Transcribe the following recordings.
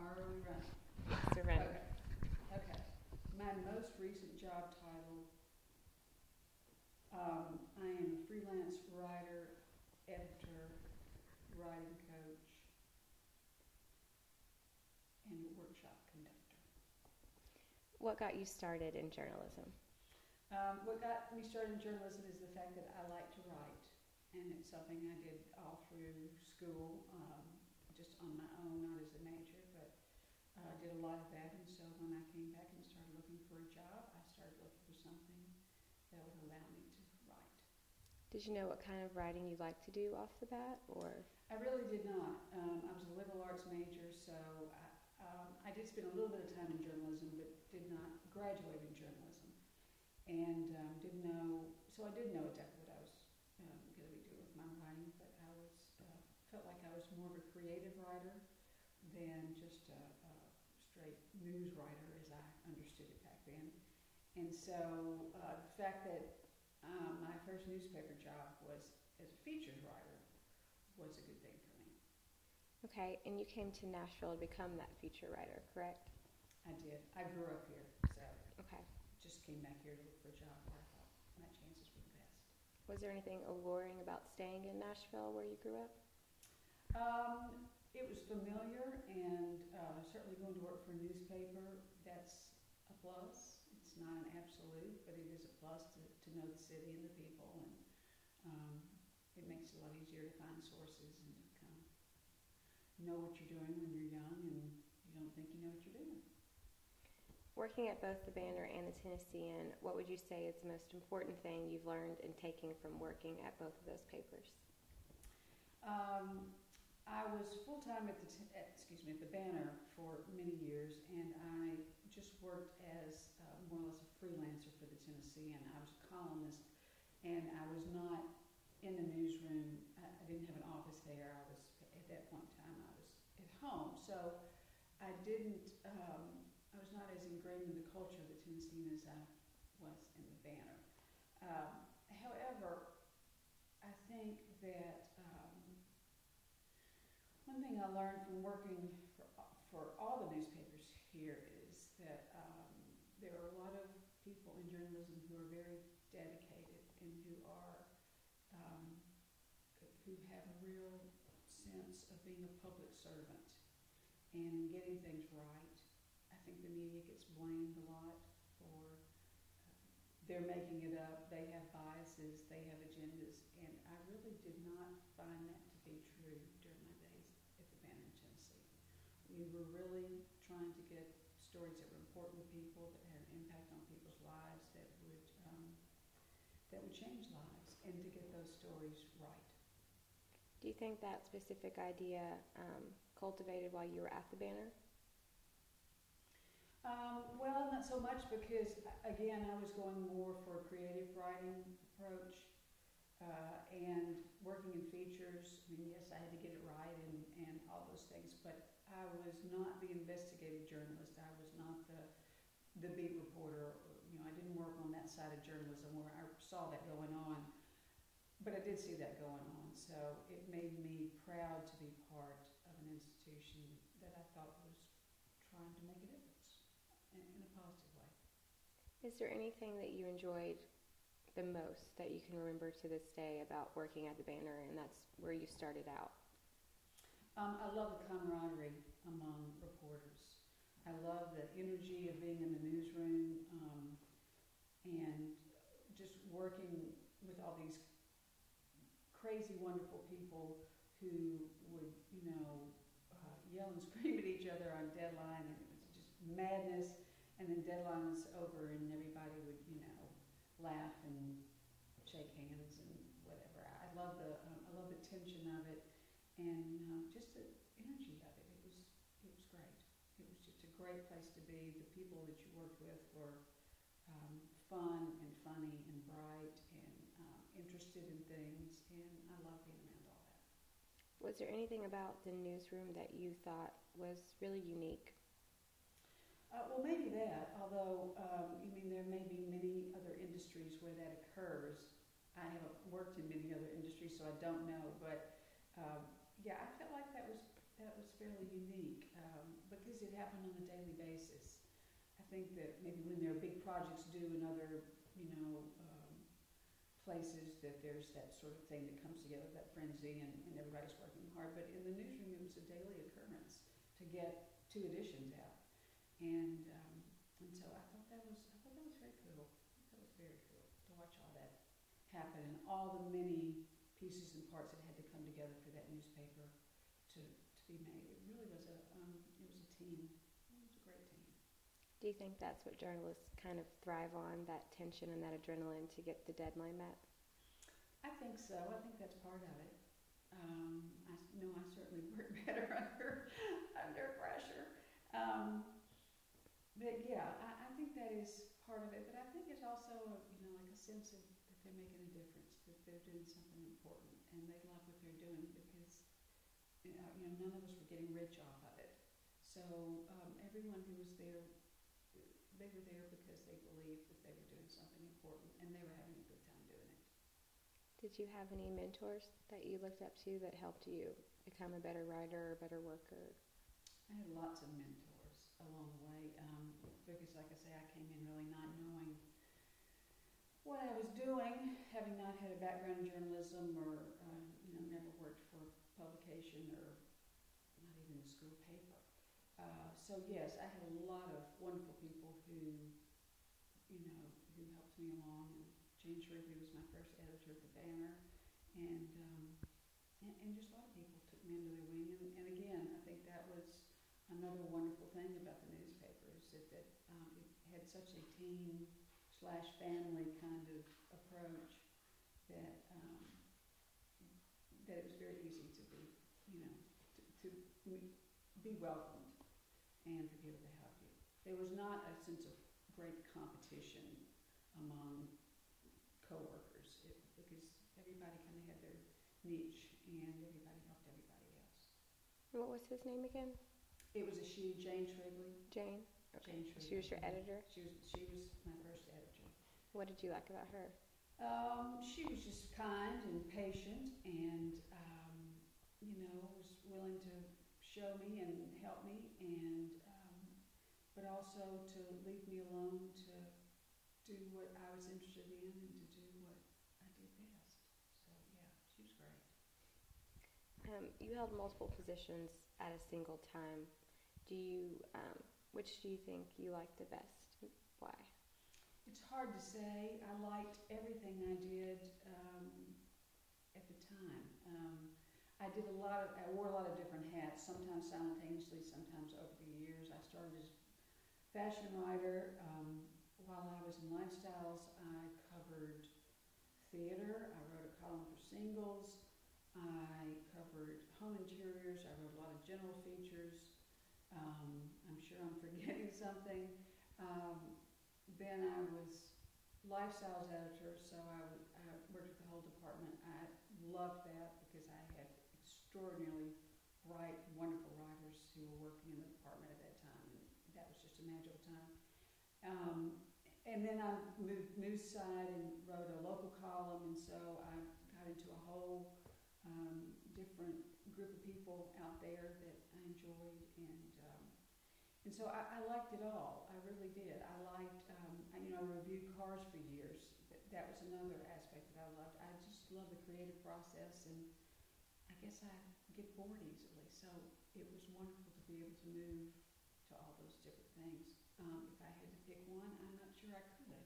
Are we running? Yes, we're ready. Okay. Okay. My most recent job title, I am a freelance writer, editor, writing coach, and workshop conductor. What got you started in journalism? What got me started in journalism is the fact that I like to write, and it's something I did all through school, just on my own, not as a major, but I did a lot of that. And so when I came back and started looking for a job, I started looking for something that would allow me to write. Did you know what kind of writing you like to do off the bat, or? I really did not. I was a liberal arts major, so I did spend a little bit of time in journalism, but did not graduate in journalism. And didn't know, so I didn't know exactly what I was going to be doing with my writing, but I was felt like I was more of a creative writer than just a straight news writer as I understood it back then. And so the fact that my first newspaper job was as a features writer was a good thing for me. Okay, and you came to Nashville to become that feature writer, correct? I did. I grew up here, so Okay. just came back here to look for a job where I thought my chances were the best. Was there anything alluring about staying in Nashville where you grew up? It was familiar, and certainly going to work for a newspaper, that's a plus. It's not an absolute, but it is a plus to know the city and the people, and it makes it a lot easier to find sources and to kind of know what you're doing when you're young and you don't think you know what you're doing. Working at both the Banner and the Tennessean, what would you say is the most important thing you've learned in taking from working at both of those papers? I was full-time at the Banner for many years, and I just worked as more or less a freelancer for the Tennessean. I was a columnist, and I was not in the newsroom. I didn't have an office there. I was, at that point in time, I was at home. So I didn't, I was not as ingrained in the culture of the Tennessean as I was in the Banner. However, I think that one thing I learned from working for all the newspapers here is that there are a lot of people in journalism who are very dedicated and who are who have a real sense of being a public servant and getting things right. I think the media gets blamed a lot for they're making it up. They have biases. They have agendas, and I really did not find that to be true during my days at the Banner in Tennessee. We were really trying to get stories that were important to people, that had an impact on people's lives, that would change lives, and to get those stories right. Do you think that specific idea cultivated while you were at the Banner? Well, not so much because, again, I was going more for a creative writing approach and working in features. I mean, yes, I had to get it right and all those things, but I was not the investigative journalist. I was not the beat reporter. You know, I didn't work on that side of journalism where I saw that going on, but I did see that going on. So it made me proud to be part of an institution that I thought was trying to make a difference in a positive way. Is there anything that you enjoyed the most that you can remember to this day about working at the Banner, and that's where you started out? I love the camaraderie among reporters. I love the energy of being in the newsroom and just working with all these crazy, wonderful people who would, yell and scream at each other on deadline, and it was just madness. And then deadline was over, and everybody would, laugh and shake hands and whatever. I love the tension of it, and just the energy of it. It was great. It was just a great place to be. The people that you worked with were fun and funny and bright and interested in things, and I love being around all that. Was there anything about the newsroom that you thought was really unique? Well, maybe that, although, there may be many other industries where that occurs. I haven't worked in many other industries, so I don't know, but I felt like that that was fairly unique because it happened on a daily basis. I think that maybe when there are big projects due in other, places, that there's that sort of thing that comes together, that frenzy, and everybody's working hard. But in the newsroom, it was a daily occurrence to get 2 editions out, and so I thought that was very cool. That was very cool to watch all that happen and all the many pieces and parts that had to come together for that newspaper to be made. It really was a team. It was a great team. Do you think that's what journalists kind of thrive on, that tension and that adrenaline to get the deadline met? I think so. I think that's part of it. I know I certainly work better under pressure. But yeah, I think that is part of it. But I think it's also like a sense of that they're making a difference, that they're doing something important, and they love what they're doing because none of us were getting rich off of it. So everyone who was there, they were there because they believed that they were doing something important, and they were having a good time doing it. Did you have any mentors that you looked up to that helped you become a better writer or a better worker? I had lots of mentors along the way because, like I say, I came in really not knowing what I was doing, having not had a background in journalism or never worked for publication or not even the school paper. So yes, I had a lot of wonderful people who helped me along. Jane Shrigley was my first editor at the Banner, and just a lot of people took me under their wing. And again, I think that was another wonderful thing about the newspapers, that it had such a team/family kind of approach that that it was very easy to be, to be welcomed and for people to help you. There was not a sense of great competition among coworkers because everybody kind of had their niche and everybody helped everybody else. What was his name again? It was a she, Jane Shrigley. Jane? Okay. Jane Shrigley. She was your editor? She was my first editor. What did you like about her? She was just kind and patient and, was willing to show me and help me and but also to leave me alone to do what I was interested in and to do what I did best. So yeah, she was great. You held multiple positions at a single time. Which do you think you liked the best? Why? It's hard to say. I liked everything I did at the time. I wore a lot of different hats, sometimes simultaneously, sometimes over the years. I started as fashion writer. While I was in Lifestyles, I covered theater. I wrote a column for Singles. I covered home interiors. I wrote a lot of general features. I'm sure I'm forgetting something. Then I was Lifestyles editor, so I worked with the whole department. I loved that because I had extraordinarily bright, wonderful writers who were working in the department at that time, and that was just a magical time. And then I moved news side and wrote a local column, and so I got into a whole different group of people out there that I enjoyed, and so I liked it all. I really did. I liked, I reviewed cars for years. That was another aspect that I loved. I just love the creative process, and I guess I get bored easily. So it was wonderful to be able to move to all those different things. If I had to pick one, I'm not sure I could.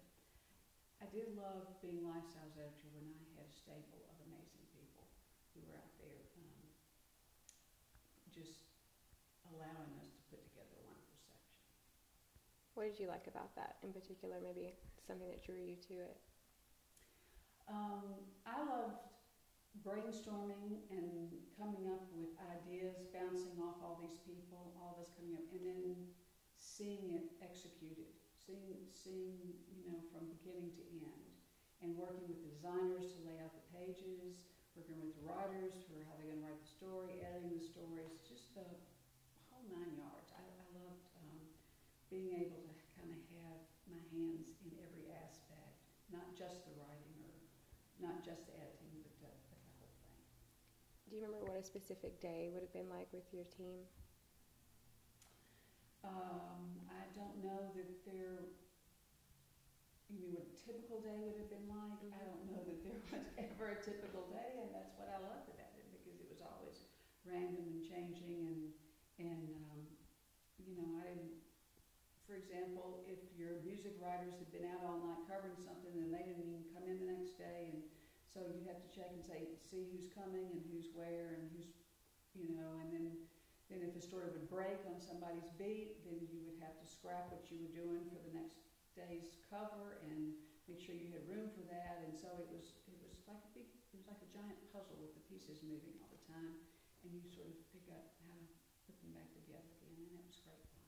I did love being Lifestyles editor when I had a stable of amazing people who were out there just allowing us to put together a wonderful section. What did you like about that in particular? Maybe something that drew you to it? I loved brainstorming and coming up with ideas, bouncing off all these people, all of us coming up, and then seeing it executed, seeing from beginning to end, and working with the designers to lay out the pages, working with the writers for how they're going to write the story, editing the stories, just the whole 9 yards. I loved being able to kind of have my hands in every aspect, not just the writing or not just the editing, but the whole thing. Do Do you remember what a specific day would have been like with your team? I don't know that there. You mean what a typical day would have been like? I don't know that there was ever a typical day, and that's what I loved about it because it was always random and changing, and I didn't. For example, if your music writers had been out all night covering something and they didn't even come in the next day, and so you'd have to check and see who's coming and who's where and who's, and then if a story would break on somebody's beat, then you would have to scrap what you were doing for the next day's cover and make sure you had room for that. And so it was like a giant puzzle with the pieces moving all the time, and you sort of figure out how to put them back together again, and it was great fun.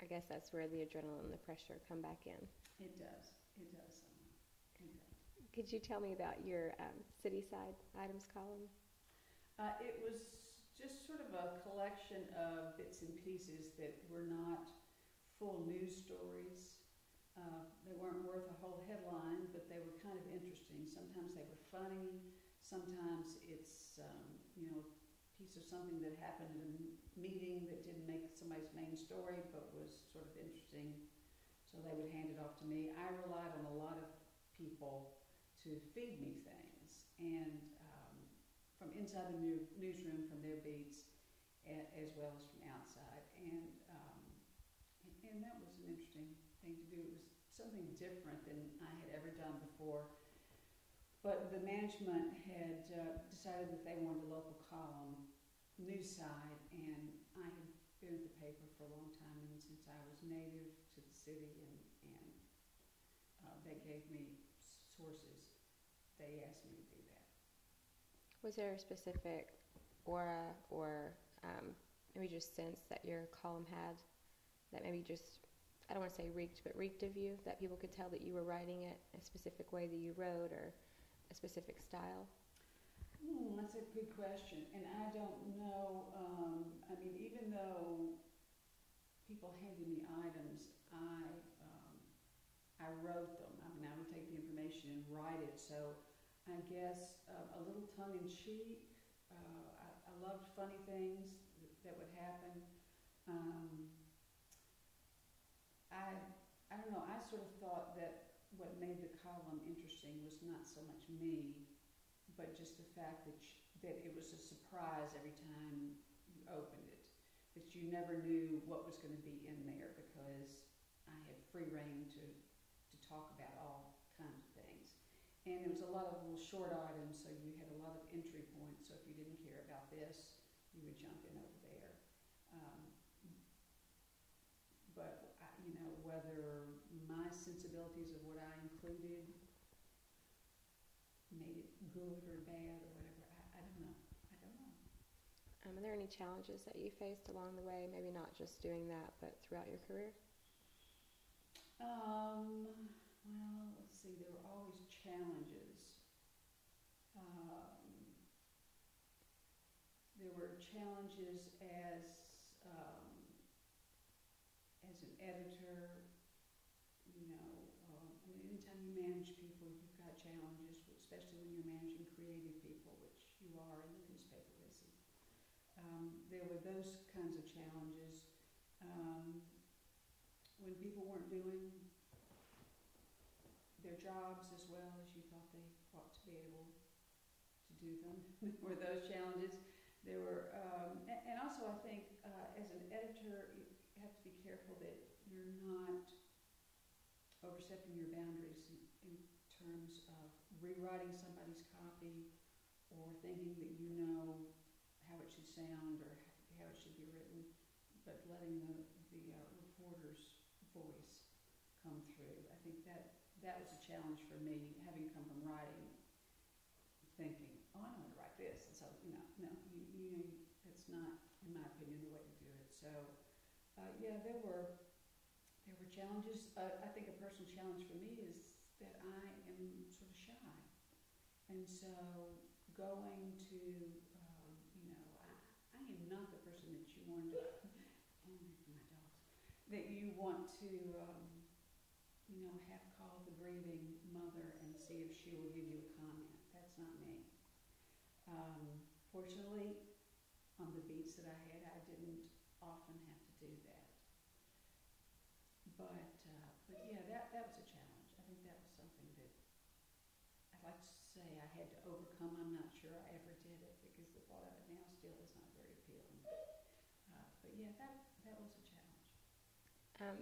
I guess that's where the adrenaline and the pressure come back in. It does. It does. It does. Could you tell me about your city side items column? It was just sort of a collection of bits and pieces that were not full news stories. They weren't worth a whole headline, but they were kind of interesting. Sometimes they were funny. Sometimes it's a piece of something that happened in a meeting that didn't make somebody's main story, but was sort of interesting. So they would hand it off to me. I relied on a lot of people to feed me things, and from inside the newsroom, from their beats, as well as from outside, and that was an interesting thing to do. It was something different than I had ever done before. But the management had decided that they wanted a local column, news side, and I had been at the paper for a long time, and since I was native to the city, and they gave me sources, they asked me to do that. Was there a specific aura or maybe just sense that your column had that maybe just, I don't want to say reeked of you, that people could tell that you were writing it a specific way that you wrote or a specific style? That's a good question, and I don't know. Even though people handed me items, I wrote them. I would take the information and write it. So I guess a little tongue in cheek. I loved funny things that would happen. I don't know. I sort of thought that what made the column interesting was not so much me, but just the fact that it was a surprise every time you opened it, that you never knew what was going to be in there because I had free reign to talk about all kinds of things. And there was a lot of little short items, so you had a lot of entry points. So if you didn't care about this, you would jump in over there. Whether my sensibilities of what I included made it good or bad or whatever, I don't know. Are there any challenges that you faced along the way? Maybe not just doing that, but throughout your career? Well, let's see. There were always challenges. There were challenges as an editor. Anytime you manage people, you've got challenges, especially when you're managing creative people, which you are in the newspaper business. There were those kinds of challenges. When people weren't doing their jobs as well as you thought they ought to be able to do them, were those challenges. There were, and also I think as an editor, you have to be careful that you're not overstepping your boundaries in terms of rewriting somebody's copy or thinking that you know how it should sound or how it should be written, but letting the reporter's voice come through. I think that was a challenge for me, having come from writing, thinking, oh, I know how to write this, and so that's not, in my opinion, the way to do it. So, there were challenges. I think a personal challenge for me is that I am sort of shy, and so going to, I am not the person that you want to, that you want to, have call the grieving mother and see if she will give you a comment. That's not me. Fortunately, on the beats that I had, I didn't often have to do that. But yeah, that was a challenge. I think that was something that I'd like to say I had to overcome. I'm not sure I ever did it because the thought of it now still is not very appealing. But yeah, that was a challenge.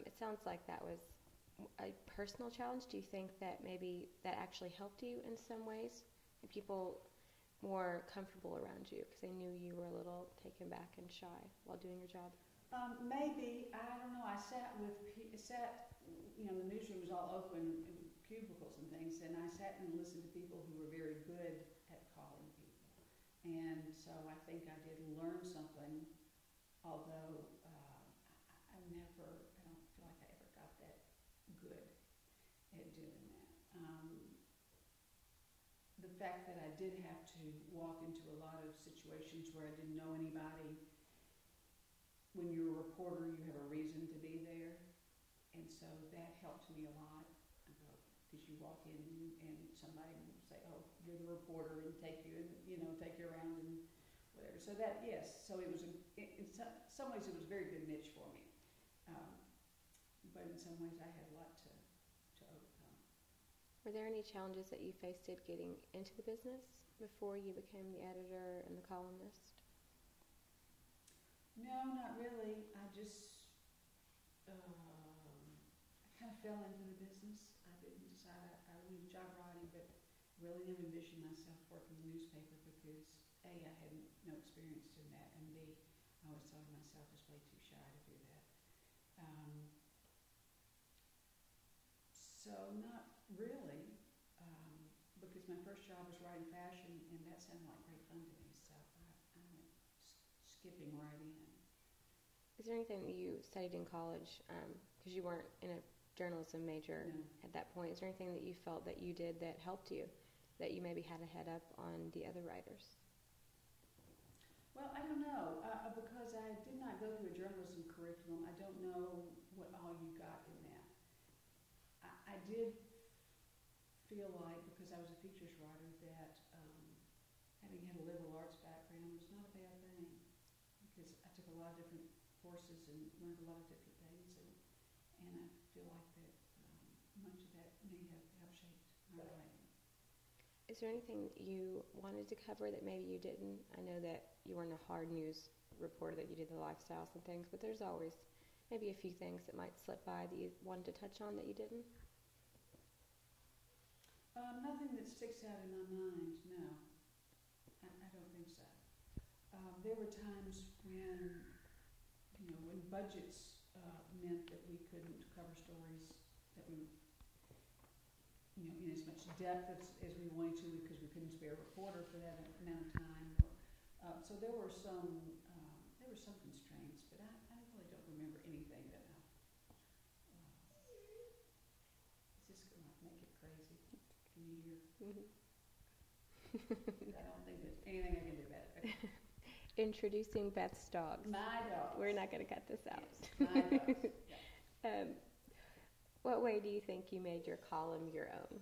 It sounds like that was a personal challenge. Do you think that maybe that actually helped you in some ways? And people more comfortable around you because they knew you were a little taken back and shy while doing your job? Maybe, I don't know. I sat, the newsroom was all open in cubicles and things, and I sat and listened to people who were very good at calling people. And so I think I did learn something, although I don't feel like I ever got that good at doing that. The fact that I did have to walk into a lot of situations where I didn't know anybody. When you're a reporter, you have a reason to be there, and so that helped me a lot. Because you walk in and somebody will say, "Oh, you're the reporter," and take you around and whatever. So that, yes. So it was in some ways it was a very good niche for me, but in some ways I had a lot to overcome. Were there any challenges that you faced getting into the business before you became the editor and the columnist? No, not really. I kind of fell into the business. I didn't decide I would do job writing, but really never envisioned myself working in the newspaper because A, I had no experience doing that, and B, I always thought of myself as way too shy to do that. So not really, because my first job was writing fashion, and that sounded like great fun to me, so I went skipping right in. Is there anything that you studied in college, because you weren't in a journalism major at that point, is there anything that you felt that you did that helped you, that you maybe had a head up on the other writers? Well, I don't know, because I did not go through a journalism curriculum. I don't know what all you got in that. I did feel like, because I was a features writer, that having had a liberal arts background was not a bad thing, because I took a lot of different courses and learned a lot of different things, and I feel like that much of that may have helped shape my writing. Is there anything that you wanted to cover that maybe you didn't? I know that you weren't a hard news reporter, that you did the lifestyles and things, but there's always maybe a few things that might slip by that you wanted to touch on that you didn't? Nothing that sticks out in my mind, no. I don't think so. There were times when budgets meant that we couldn't cover stories that we, in as much depth as we wanted to, because we couldn't spare a reporter for that amount of time. So there were some constraints, but I really don't remember anything that it's just going to make it crazy in a year. Mm-hmm. I don't think there's anything I can do about it. Okay. Introducing Beth's dogs. My dogs. We're not going to cut this out. Yes, my dogs. Yeah. What way do you think you made your column your own?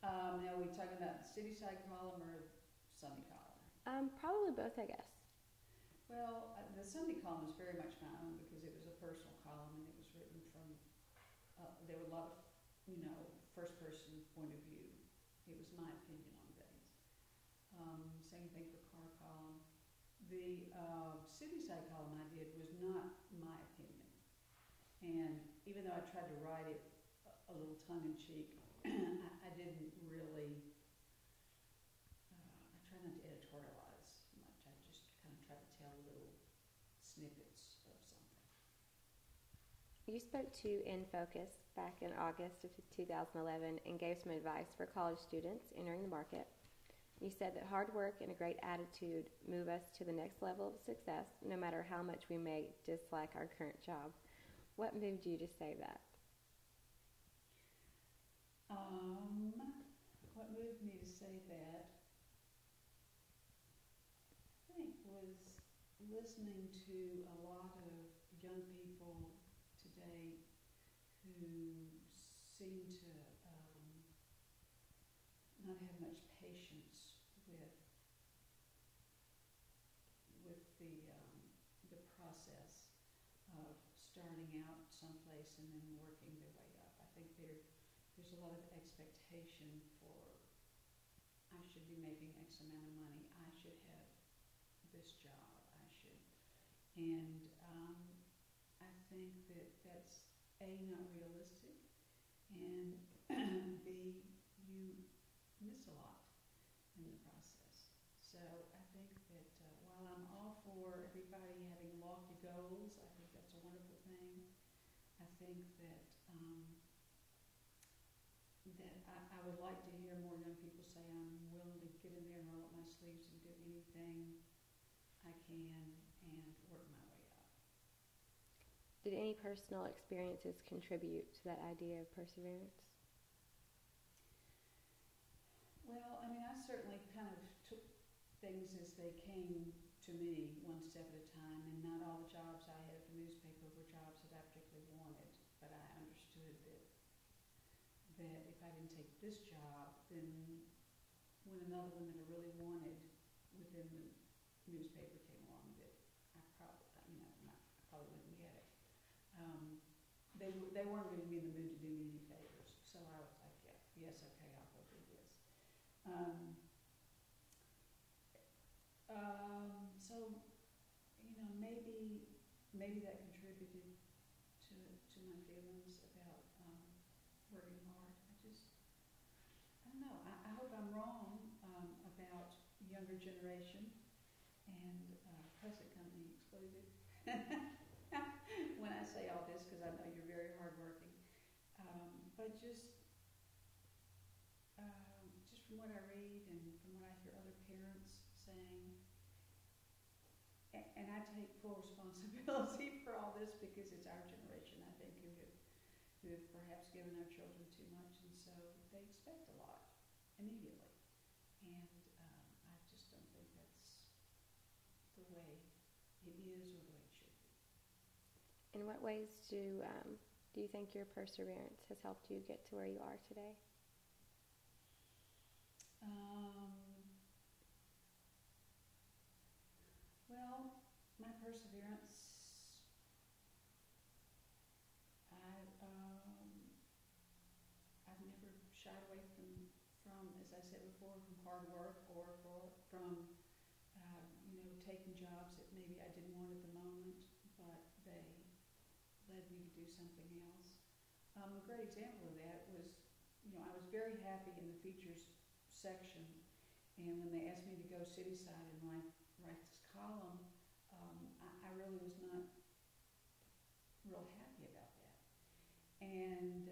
Now, are we talking about the city side column or Sunday column? Probably both, I guess. Well, the Sunday column was very much my own because it was a personal column, and it was written from, there were a lot of, first person point of view. It was my opinion on things. Same thing for car column. The city side column I did was not my opinion. And even though I tried to write it a little tongue-in-cheek, I didn't really, I try not to editorialize much. I just kind of try to tell little snippets of something. You spoke to In Focus back in August of 2011 and gave some advice for college students entering the market. You said that hard work and a great attitude move us to the next level of success, no matter how much we may dislike our current job. What moved you to say that? What moved me to say that, I think, was listening to a lot of young people today who seem to not have much patience with process of starting out someplace and then working their way up. I think there's a lot of expectation for, I should be making X amount of money, I should have this job, I should. And I think that that's A, not realistic, and B, you miss a lot in the process. So I think that while I'm all for everybody having lofty goals, I think that's a wonderful thing. I think that I would like to hear more young people say, I'm willing to get in there and roll up my sleeves and do anything I can and work my way up. Did any personal experiences contribute to that idea of perseverance? Well, I mean, I certainly kind of took things as they came to me, one step at a time, and not all the jobs I had at the newspaper were jobs that I particularly wanted, but I understood that if I didn't take this job, then when another one that I really wanted within the newspaper came along, that I probably, I probably wouldn't get it. They weren't going to be in the mood to do me any favors, so I was like, yeah, yes, okay, I'll go do this. So maybe that contributed to my feelings about working hard. I don't know. I hope I'm wrong about younger generation and present company excluded. When I say all this, because I know you're very hardworking, but just from what I read and from what I hear other parents saying, and I take full responsibility for all this because it's our generation, I think, who have perhaps given our children too much, and so they expect a lot immediately, and I just don't think that's the way it is or the way it should be. In what ways do you think your perseverance has helped you get to where you are today? Well, my perseverance, I've never shied away from, as I said before, from hard work or from taking jobs that maybe I didn't want at the moment, but they led me to do something else. A great example of that was, I was very happy in the features section, and when they asked me to go city-side and write this column, I really was not real happy about that. And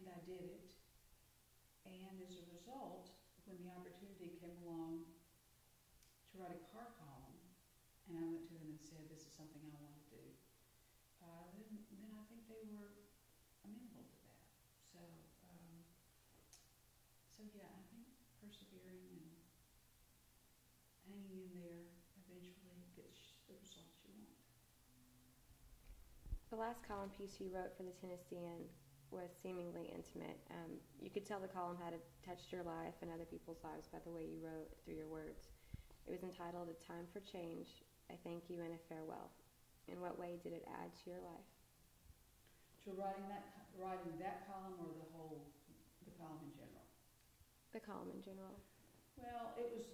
I did it. And as a result, when the opportunity came along to write a car column, and I went to them and said, this is something I want to do, then I think they were amenable to that. So yeah, I think persevering and hanging in there eventually gets the results you want. The last column piece you wrote for the Tennessean was seemingly intimate. You could tell the column had touched your life and other people's lives by the way you wrote through your words. It was entitled "A Time for Change, a Thank You and a Farewell." In what way did it add to your life? To writing that column, or the column in general? The column in general. Well, it was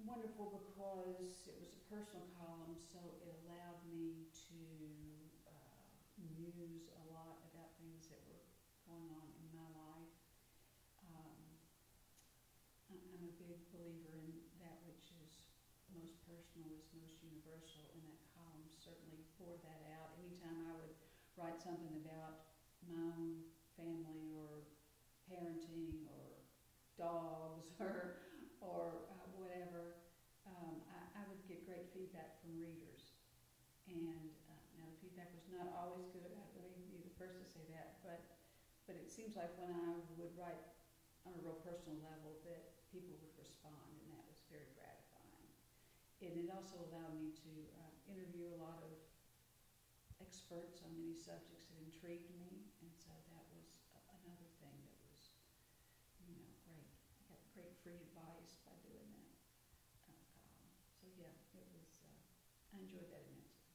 wonderful because it was a personal column, so it allowed me to muse a lot about things that were going on in my life. I'm a big believer in that which is most personal is most universal, and that column certainly bore that out. Anytime I would write something about my own family or parenting or dogs or whatever, I would get great feedback from readers. And now the feedback was not always good. I believe be the first to say that, but it seems like when I would write on a real personal level that people would respond, and that was very gratifying. And it also allowed me to interview a lot of experts on many subjects that intrigued me, and so that was another thing that was, great. I got great free advice by doing that column. So yeah, it was, I enjoyed that immensely.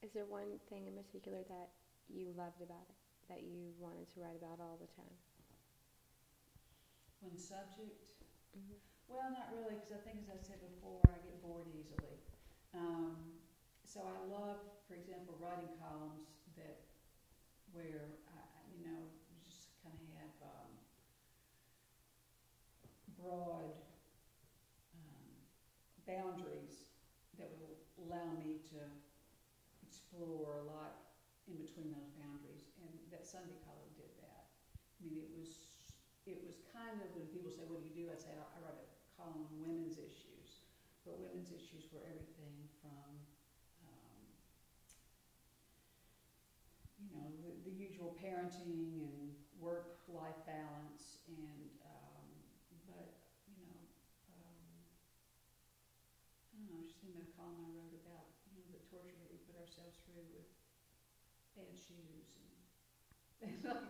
Is there one thing in particular that you loved about it, that you wanted to write about all the time? One subject, Mm-hmm. well, not really, because I think, as I said before, I get bored easily. So I love, for example, writing columns that where you just kind of have broad boundaries that would allow me to explore a lot in between those boundaries, and that Sunday column did that. I mean, it was kind of, when people say, "What do you do?" I say, I write a column on women's issues, but women's issues were everything from the usual parenting and work-life balance, and but I don't know. I was just thinking about a column I wrote about the torture that we put ourselves through with bad shoes, and like,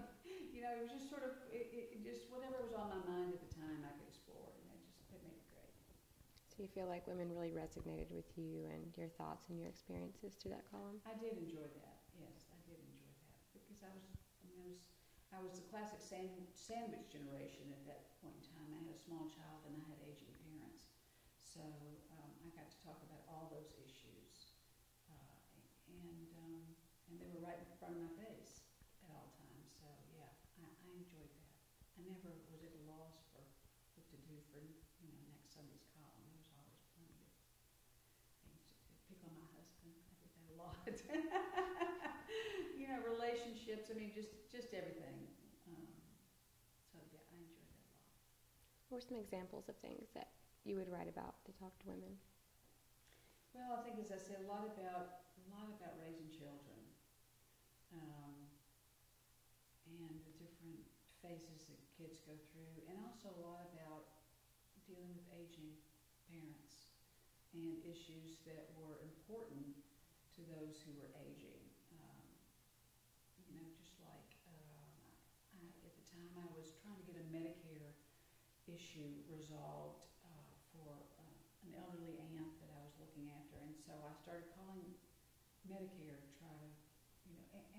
it was just sort of it just whatever was on my mind at the time I could explore, and it made it great. So you feel like women really resonated with you and your thoughts and your experiences through that column? I did enjoy that. Yes, I did enjoy that because I was the classic sandwich generation at that point in time. I had a small child and I had aging parents, so I got to talk about all those issues, and they were right in front of my face at all times. So yeah, I enjoyed that. I never was at a loss for what to do for next Sunday's column. There was always plenty of things to do. Pick on my husband. I did that a lot. Relationships. I mean, just everything. So yeah, I enjoyed that a lot. What were some examples of things that you would write about to talk to women? Well, I think, as I said, a lot about raising children, and the different phases that kids go through, and also a lot about dealing with aging parents and issues that were important to those who were aging. Just like at the time I was trying to get a Medicare issue resolved for an elderly aunt that I was looking after, and so I started calling Medicare to try to,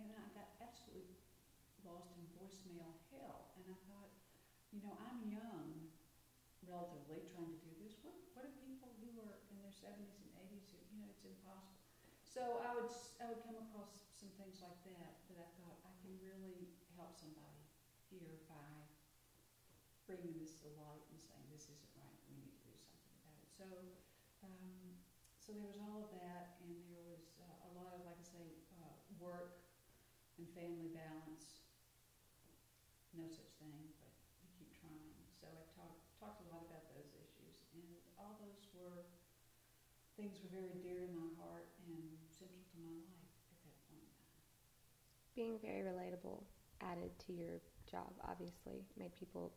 and I got absolutely lost in voicemail hell, and I thought, I'm young, relatively, trying to do this. What are people who are in their 70s and 80s who, it's impossible. So I would come across some things like that I thought I can really help somebody here by bringing this to light and saying this isn't right. We need to do something about it. So there was all of that, and there was a lot of, like I say, work and family balance. No such thing, but we keep trying. So I talked a lot about those issues, and all those things were very dear to my heart and central to my life at that point in time. Being very relatable added to your job, obviously, made people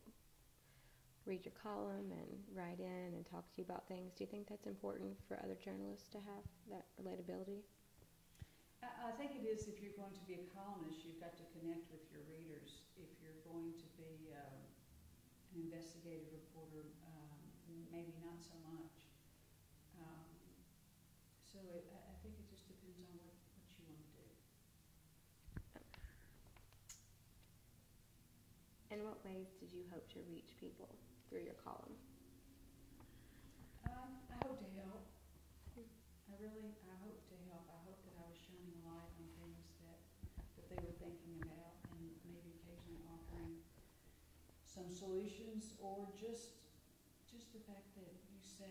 read your column and write in and talk to you about things. Do you think that's important for other journalists to have, that relatability? I think it is. If you're going to be a columnist, you've got to connect with your readers. If you're going to be an investigative reporter, maybe not so much. So I think it just depends on what you want to do. In what ways did you hope to reach people through your column? I hope to help. I hope to help. I hope that I was shining a light on things that they were thinking about, and maybe occasionally offering some solutions, or just the fact that you say,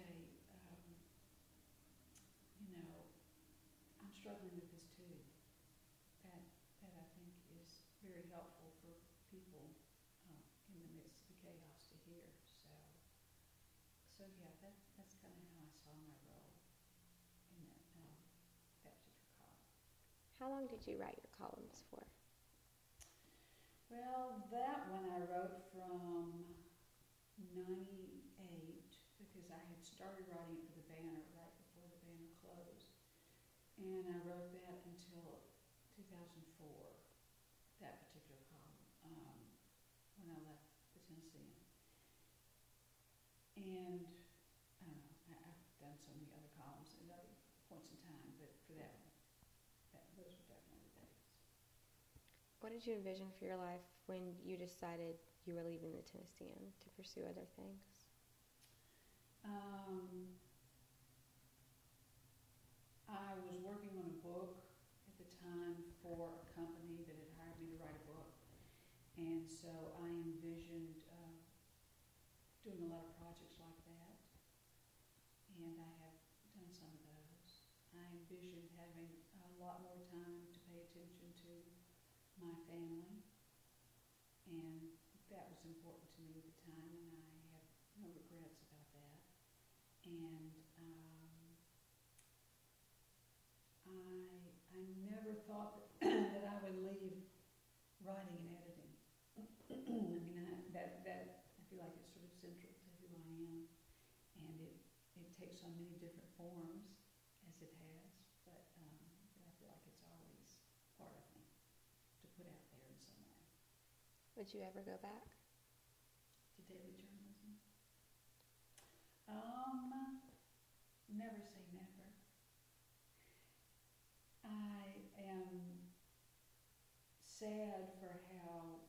I'm struggling with this too. That I think is very helpful for people in the midst of the chaos to hear. So yeah, that's kind of how I saw my role in that particular column. How long did you write your columns for? Well, that one I wrote from '98, because I had started writing it for the Banner right before the Banner closed, and I wrote that until 2004. That particular column, when I left the Tennessean. And I don't know, I've done so many for those were definitely the days. What did you envision for your life when you decided you were leaving the Tennessean to pursue other things? I was working on a book at the time for a company that had hired me to write a book. And so I envisioned doing a lot of projects like that. And I have done some of those. I envisioned having a lot more time to pay attention to my family. And that was important to me at the time, and I have no regrets about that. And I never thought that I would leave writing and editing. I mean, I feel like it's sort of central to who I am, and it takes on many different forms as it has, but I feel like it's always part of me to put out there in some way. Would you ever go back? To daily journalism? Never say never. I am sad for how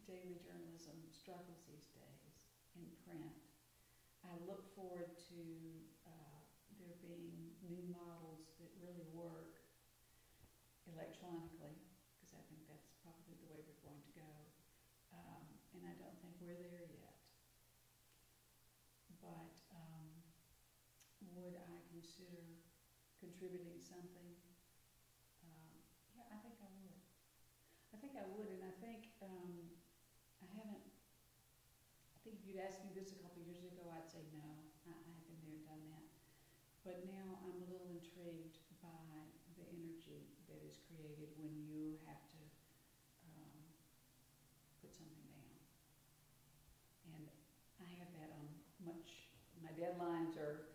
daily journalism struggles these days in print. I look forward to there being new models that really work electronically, because I think that's probably the way we're going to go. And I don't think we're there yet. But would I consider contributing something? Yeah, I think I would. I think I would, and I think I haven't. I think if you'd asked me this a couple of years ago, I'd say no. I have been there, done that. But now I'm a little intrigued by the energy that is created when you have to put something down. And I have that on much. My deadlines are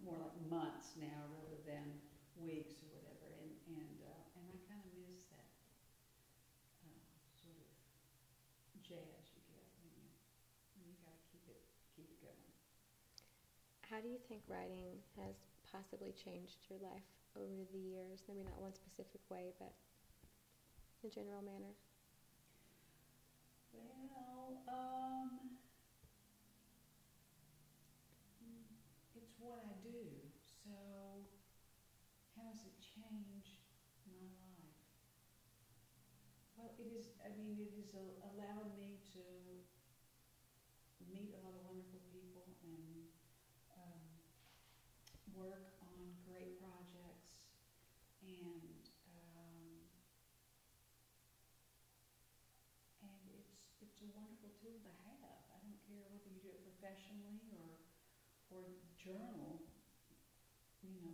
more like months now rather than weeks or whatever, and I kind of miss that sort of jazz you get when you got to keep it going. How do you think writing has possibly changed your life over the years? Maybe not one specific way, but in a general manner. Well, it's what I do. So how has it changed my life? Well, it is allowed me to meet a lot of wonderful people and work on great projects, and it's a wonderful tool to have. I don't care whether you do it professionally or journal,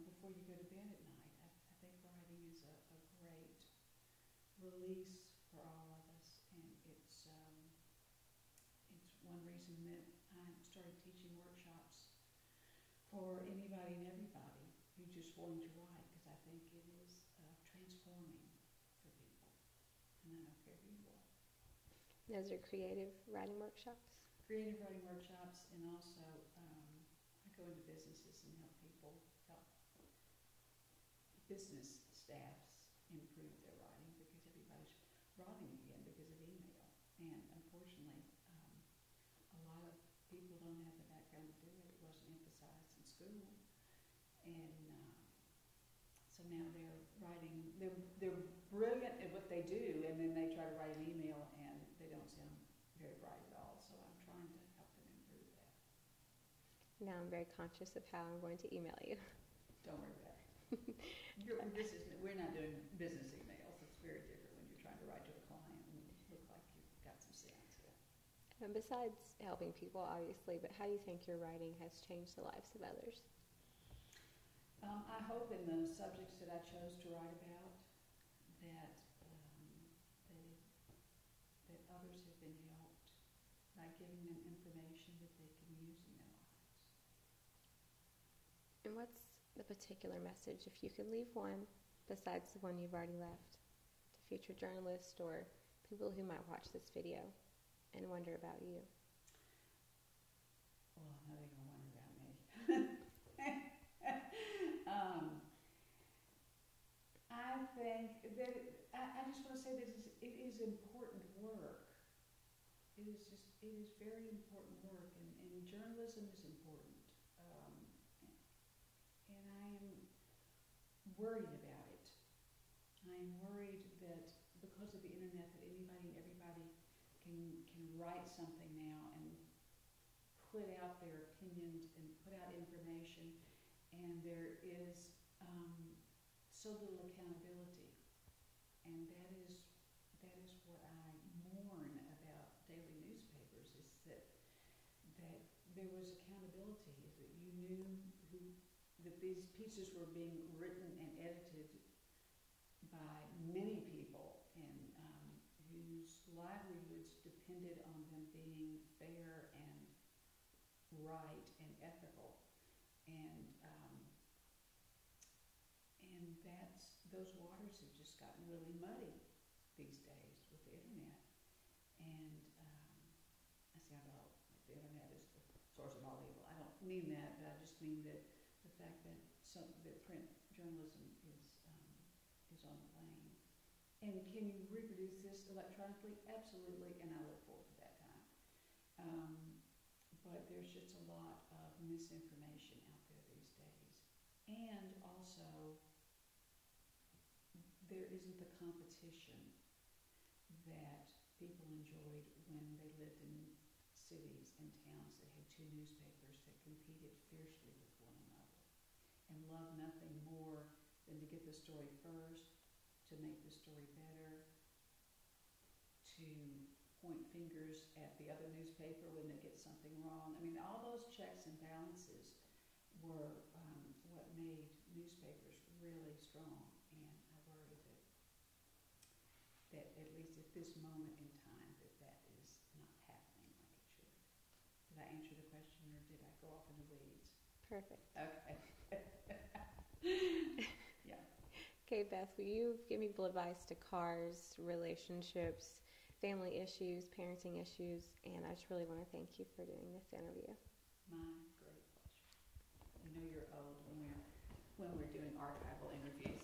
before you go to bed at night. I think writing is a great release for all of us, and it's one reason that I started teaching workshops for anybody and everybody who's just wanting to write, because I think it is transforming for people, and I don't care who you are. Those are creative writing workshops? Creative writing workshops, and also I go into businesses and help business staffs improve their writing, because everybody's writing again because of email. And unfortunately, a lot of people don't have the background to do it. It wasn't emphasized in school. And so now they're writing, they're brilliant at what they do, and then they try to write an email and they don't sound very bright at all. So I'm trying to help them improve that. Now I'm very conscious of how I'm going to email you. Don't worry about it. We're not doing business emails. It's very different when you're trying to write to a client and look like you've got some sense. And besides helping people, obviously, but how do you think your writing has changed the lives of others? I hope in the subjects that I chose to write about that that others have been helped by giving them information that they can use in their lives. And what's the particular message, if you could leave one besides the one you've already left, to future journalists or people who might watch this video and wonder about you? Well, I know they're going to wonder about me. think that I just want to say that it is important work. It is very important work, and journalism is important. Um, and I am worried about it. I am worried that because of the internet, that anybody and everybody can write something now and put out their opinions and put out information, and there is so little accountability, and that is what I mourn about daily newspapers, is that there was accountability, that you knew that these pieces were being written and edited by many people, and whose livelihoods depended on them being fair and right and ethical, and those waters have just gotten really muddy these days with the internet. And I sound all like the internet is the source of all evil. I don't mean that, but I just mean that the fact that that print journalism is on the wane. And can you reproduce this electronically? Absolutely, and I look forward to that time. But there's just a lot of misinformation out there these days. And also, there isn't the competition that people enjoyed when they lived in cities and towns that had two newspapers that competed fiercely with one another and loved nothing more than to get the story first, to make the story better, to point fingers at the other newspaper when they get something wrong. I mean, all those checks and balances were what made newspapers really strong, and I worry that at least at this moment in time that is not happening like it should. Did I answer the question, or did I go off in the weeds? Perfect. Okay. Yeah. Okay, Beth, will you give me advice to cars, relationships, family issues, parenting issues, and I just really want to thank you for doing this interview. My great pleasure. You know you're old when we're doing archival interviews.